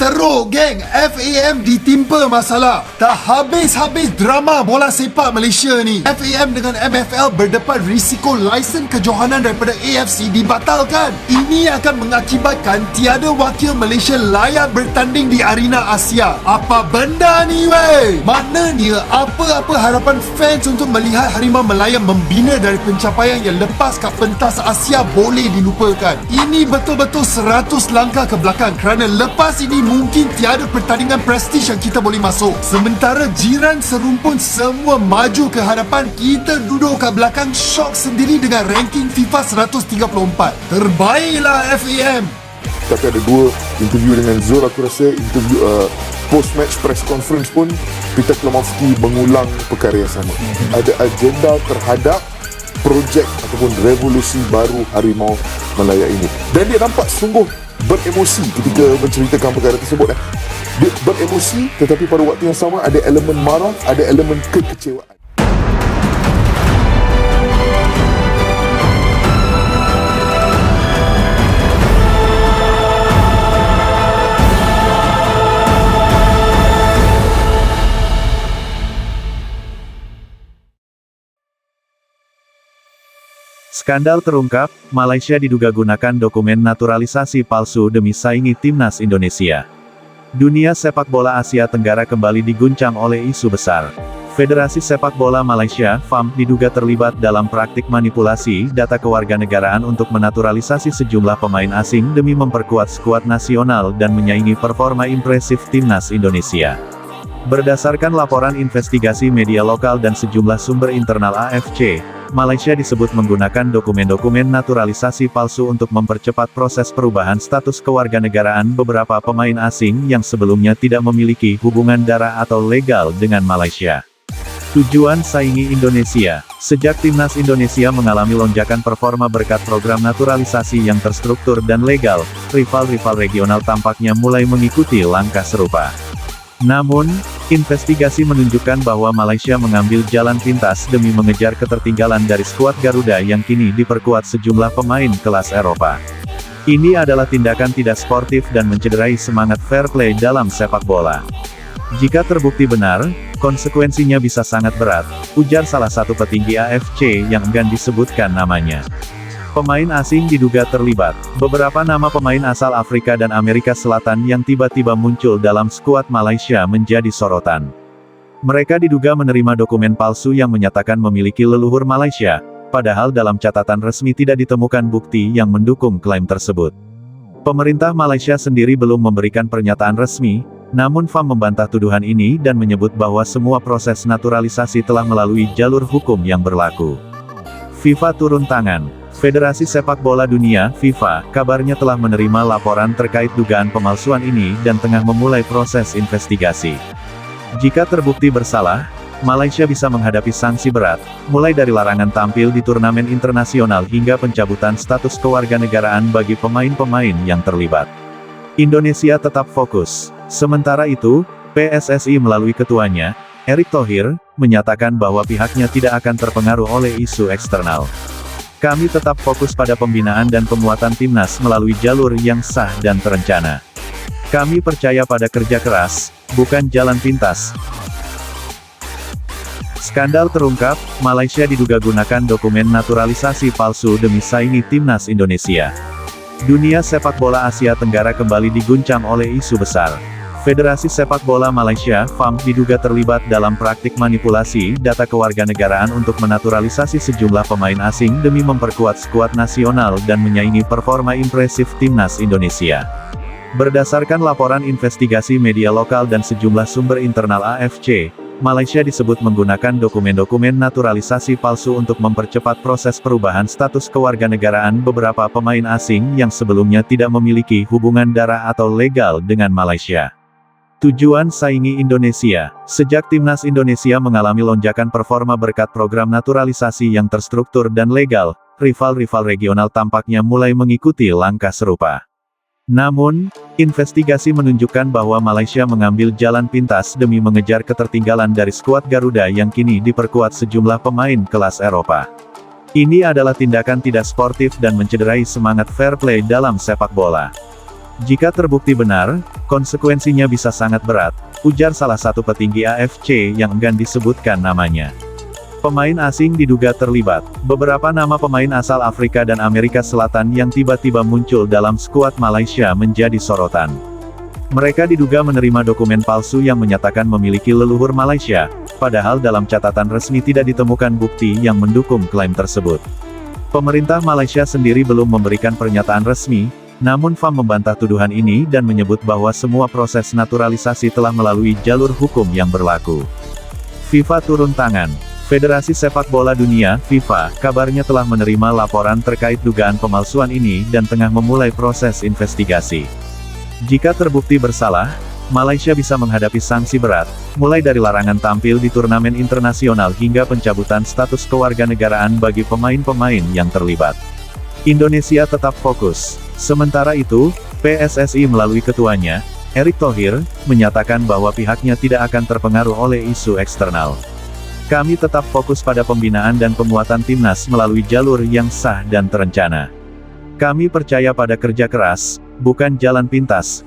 teruk, geng. FAM ditimpa masalah. Tak habis-habis drama bola sepak Malaysia ni. FAM dengan MFL berdepan risiko lesen kejohanan daripada AFC dibatalkan. Ini akan mengakibatkan tiada wakil Malaysia layak bertanding di arena Asia. Apa benda ni, weh? Maknanya, apa-apa harapan fans untuk melihat Harimau Melaya membina dari pencapaian yang lepas kat pentas Asia boleh dilupakan. Ini betul-betul 100 langkah ke belakang kerana lepas ini mungkin tiada pertandingan prestij yang kita boleh masuk. Sementara jiran serumpun semua maju ke hadapan, kita duduk kat belakang syok sendiri dengan ranking FIFA 134. Terbaiklah FAM. Tapi ada dua interview dengan Zul, aku rasa interview post-match press conference pun Peter Klimowski mengulang perkara yang sama. Ada agenda terhadap projek ataupun revolusi baru Harimau Melaya ini. Dan dia nampak sungguh beremosi ketika menceritakan perkara tersebut. Dia beremosi, tetapi pada waktu yang sama ada elemen marah, ada elemen kekecewaan. Skandal terungkap, Malaysia diduga gunakan dokumen naturalisasi palsu demi saingi timnas Indonesia. Dunia sepak bola Asia Tenggara kembali diguncang oleh isu besar. Federasi Sepak Bola Malaysia, FAM, diduga terlibat dalam praktik manipulasi data kewarganegaraan untuk menaturalisasi sejumlah pemain asing demi memperkuat skuad nasional dan menyaingi performa impresif timnas Indonesia. Berdasarkan laporan investigasi media lokal dan sejumlah sumber internal AFC, Malaysia disebut menggunakan dokumen-dokumen naturalisasi palsu untuk mempercepat proses perubahan status kewarganegaraan beberapa pemain asing yang sebelumnya tidak memiliki hubungan darah atau legal dengan Malaysia. Tujuan saingi Indonesia. Sejak timnas Indonesia mengalami lonjakan performa berkat program naturalisasi yang terstruktur dan legal, rival-rival regional tampaknya mulai mengikuti langkah serupa. Namun, investigasi menunjukkan bahwa Malaysia mengambil jalan pintas demi mengejar ketertinggalan dari skuad Garuda yang kini diperkuat sejumlah pemain kelas Eropa. Ini adalah tindakan tidak sportif dan mencederai semangat fair play dalam sepak bola. Jika terbukti benar, konsekuensinya bisa sangat berat, ujar salah satu petinggi AFC yang enggan disebutkan namanya. Pemain asing diduga terlibat. Beberapa nama pemain asal Afrika dan Amerika Selatan yang tiba-tiba muncul dalam skuad Malaysia menjadi sorotan. Mereka diduga menerima dokumen palsu yang menyatakan memiliki leluhur Malaysia, padahal dalam catatan resmi tidak ditemukan bukti yang mendukung klaim tersebut. Pemerintah Malaysia sendiri belum memberikan pernyataan resmi, namun FAM membantah tuduhan ini dan menyebut bahwa semua proses naturalisasi telah melalui jalur hukum yang berlaku. FIFA turun tangan. Federasi Sepak Bola Dunia, FIFA, kabarnya telah menerima laporan terkait dugaan pemalsuan ini dan tengah memulai proses investigasi. Jika terbukti bersalah, Malaysia bisa menghadapi sanksi berat, mulai dari larangan tampil di turnamen internasional hingga pencabutan status kewarganegaraan bagi pemain-pemain yang terlibat. Indonesia tetap fokus. Sementara itu, PSSI melalui ketuanya, Erick Thohir, menyatakan bahwa pihaknya tidak akan terpengaruh oleh isu eksternal. Kami tetap fokus pada pembinaan dan penguatan timnas melalui jalur yang sah dan terencana. Kami percaya pada kerja keras, bukan jalan pintas. Skandal terungkap, Malaysia diduga gunakan dokumen naturalisasi palsu demi saingi timnas Indonesia. Dunia sepak bola Asia Tenggara kembali diguncang oleh isu besar. Federasi Sepak Bola Malaysia, FAM, diduga terlibat dalam praktik manipulasi data kewarganegaraan untuk menaturalisasi sejumlah pemain asing demi memperkuat skuad nasional dan menyaingi performa impresif timnas Indonesia. Berdasarkan laporan investigasi media lokal dan sejumlah sumber internal AFC, Malaysia disebut menggunakan dokumen-dokumen naturalisasi palsu untuk mempercepat proses perubahan status kewarganegaraan beberapa pemain asing yang sebelumnya tidak memiliki hubungan darah atau legal dengan Malaysia. Tujuan saingi Indonesia. Sejak timnas Indonesia mengalami lonjakan performa berkat program naturalisasi yang terstruktur dan legal, rival-rival regional tampaknya mulai mengikuti langkah serupa. Namun, investigasi menunjukkan bahwa Malaysia mengambil jalan pintas demi mengejar ketertinggalan dari skuad Garuda yang kini diperkuat sejumlah pemain kelas Eropa. Ini adalah tindakan tidak sportif dan mencederai semangat fair play dalam sepak bola. Jika terbukti benar, konsekuensinya bisa sangat berat, ujar salah satu petinggi AFC yang enggan disebutkan namanya. Pemain asing diduga terlibat. Beberapa nama pemain asal Afrika dan Amerika Selatan yang tiba-tiba muncul dalam skuad Malaysia menjadi sorotan. Mereka diduga menerima dokumen palsu yang menyatakan memiliki leluhur Malaysia, padahal dalam catatan resmi tidak ditemukan bukti yang mendukung klaim tersebut. Pemerintah Malaysia sendiri belum memberikan pernyataan resmi, namun FAM membantah tuduhan ini dan menyebut bahwa semua proses naturalisasi telah melalui jalur hukum yang berlaku. FIFA turun tangan. Federasi Sepak Bola Dunia, FIFA, kabarnya telah menerima laporan terkait dugaan pemalsuan ini dan tengah memulai proses investigasi. Jika terbukti bersalah, Malaysia bisa menghadapi sanksi berat, mulai dari larangan tampil di turnamen internasional hingga pencabutan status kewarganegaraan bagi pemain-pemain yang terlibat. Indonesia tetap fokus. Sementara itu, PSSI melalui ketuanya, Erick Thohir, menyatakan bahwa pihaknya tidak akan terpengaruh oleh isu eksternal. Kami tetap fokus pada pembinaan dan penguatan timnas melalui jalur yang sah dan terencana. Kami percaya pada kerja keras, bukan jalan pintas,